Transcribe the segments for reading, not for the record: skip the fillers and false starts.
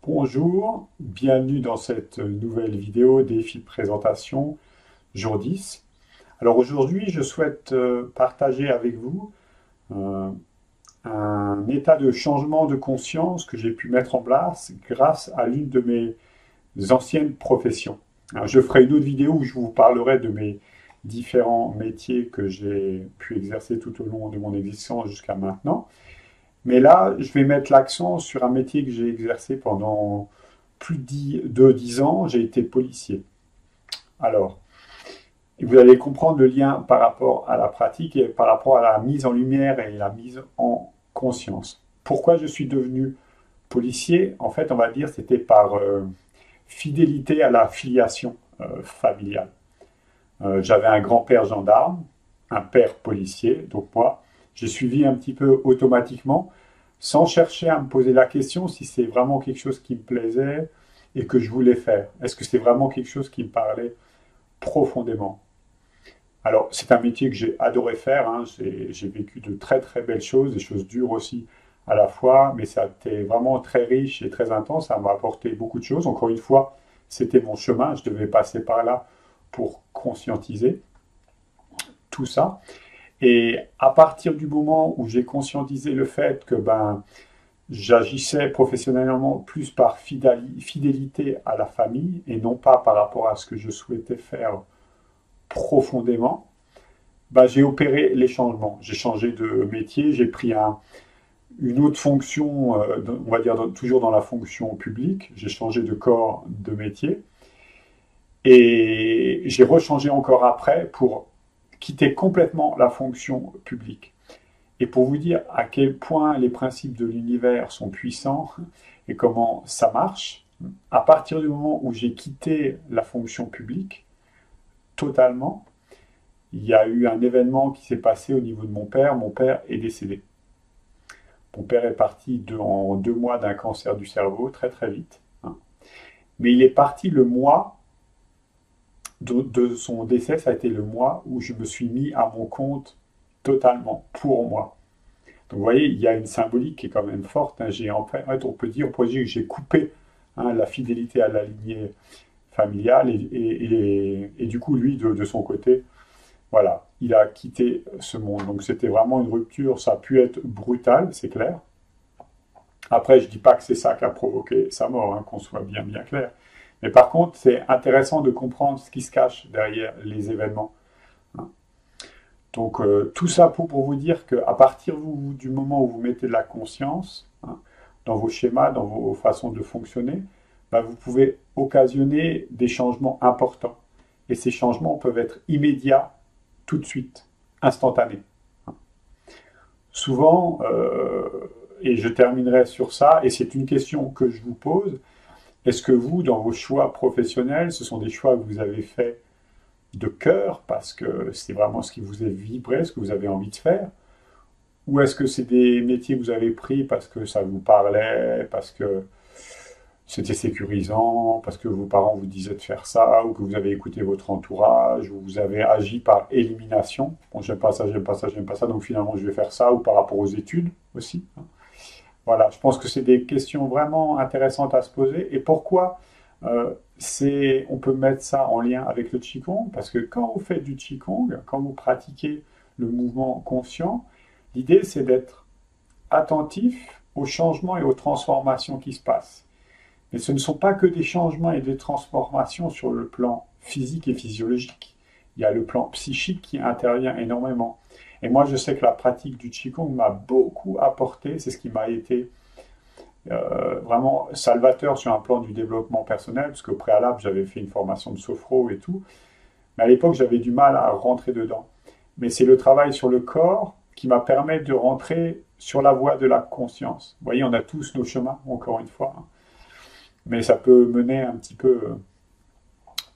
Bonjour, bienvenue dans cette nouvelle vidéo défi de présentation, jour 10. Alors aujourd'hui, je souhaite partager avec vous euh, un état de changement de conscience que j'ai pu mettre en place grâce à l'une de mes anciennes professions. Alors, je ferai une autre vidéo où je vous parlerai de mes différents métiers que j'ai pu exercer tout au long de mon existence jusqu'à maintenant. Mais là, je vais mettre l'accent sur un métier que j'ai exercé pendant plus de 10 ans. J'ai été policier. Alors, vous allez comprendre le lien par rapport à la pratique et par rapport à la mise en lumière et la mise en conscience. Pourquoi je suis devenu policier? En fait, on va dire c'était par fidélité à la filiation familiale. J'avais un grand-père gendarme, un père policier, donc moi, j'ai suivi un petit peu automatiquement, sans chercher à me poser la question si c'est vraiment quelque chose qui me plaisait et que je voulais faire. Est-ce que c'est vraiment quelque chose qui me parlait profondément? Alors, c'est un métier que j'ai adoré faire, hein. J'ai vécu de très très belles choses, des choses dures aussi à la fois, mais ça a été vraiment très riche et très intense, ça m'a apporté beaucoup de choses. Encore une fois, c'était mon chemin, je devais passer par là pour conscientiser tout ça. Et à partir du moment où j'ai conscientisé le fait que j'agissais professionnellement plus par fidélité à la famille et non pas par rapport à ce que je souhaitais faire profondément, j'ai opéré les changements. J'ai changé de métier, j'ai pris une autre fonction, on va dire toujours dans la fonction publique, j'ai changé de corps de métier et j'ai rechangé encore après pour quitter complètement la fonction publique. Et pour vous dire à quel point les principes de l'univers sont puissants et comment ça marche, à partir du moment où j'ai quitté la fonction publique, totalement, il y a eu un événement qui s'est passé au niveau de mon père. Mon père est décédé. Mon père est parti en 2 mois d'un cancer du cerveau, très très vite, hein. Mais il est parti le mois de son décès, ça a été le mois où je me suis mis à mon compte totalement pour moi. Donc vous voyez, il y a une symbolique qui est quand même forte, hein. En fait, on peut dire que j'ai coupé, hein, la fidélité à la lignée familiale et du coup, lui, de son côté, voilà, il a quitté ce monde. Donc c'était vraiment une rupture, ça a pu être brutal, c'est clair. Après, je ne dis pas que c'est ça qui a provoqué sa mort, hein, qu'on soit bien bien clair. Mais par contre, c'est intéressant de comprendre ce qui se cache derrière les événements, hein. Donc tout ça pour vous dire qu'à partir du moment où vous mettez de la conscience, hein, dans vos schémas, dans vos façons de fonctionner, vous pouvez occasionner des changements importants. Et ces changements peuvent être immédiats, tout de suite, instantanés, hein. Souvent, et je terminerai sur ça, et c'est une question que je vous pose, est-ce que vous, dans vos choix professionnels, ce sont des choix que vous avez faits de cœur, parce que c'est vraiment ce qui vous est vibré, ce que vous avez envie de faire? Ou est-ce que c'est des métiers que vous avez pris parce que ça vous parlait, parce que c'était sécurisant, parce que vos parents vous disaient de faire ça, ou que vous avez écouté votre entourage, ou vous avez agi par élimination? Bon, j'aime pas ça, j'aime pas ça, j'aime pas ça, donc finalement je vais faire ça, ou par rapport aux études aussi, hein. Voilà, je pense que c'est des questions vraiment intéressantes à se poser. Et pourquoi on peut mettre ça en lien avec le Qigong? Parce que quand vous faites du Qigong, quand vous pratiquez le mouvement conscient, l'idée c'est d'être attentif aux changements et aux transformations qui se passent. Mais ce ne sont pas que des changements et des transformations sur le plan physique et physiologique. Il y a le plan psychique qui intervient énormément. Et moi, je sais que la pratique du Qigong m'a beaucoup apporté. C'est ce qui m'a été vraiment salvateur sur un plan du développement personnel, parce qu'au préalable, j'avais fait une formation de sophro et tout. Mais à l'époque, j'avais du mal à rentrer dedans. Mais c'est le travail sur le corps qui m'a permis de rentrer sur la voie de la conscience. Vous voyez, on a tous nos chemins, encore une fois, hein. Mais ça peut mener un petit peu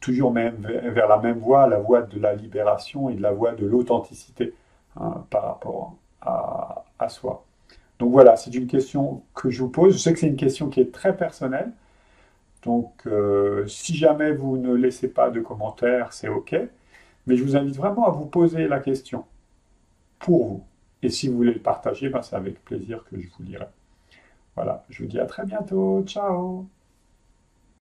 toujours même vers la même voie, la voie de la libération et de la voie de l'authenticité, hein, par rapport à soi. Donc voilà, c'est une question que je vous pose. Je sais que c'est une question qui est très personnelle. Donc si jamais vous ne laissez pas de commentaires, c'est OK. Mais je vous invite vraiment à vous poser la question pour vous. Et si vous voulez le partager, c'est avec plaisir que je vous lirai. Voilà, je vous dis à très bientôt. Ciao!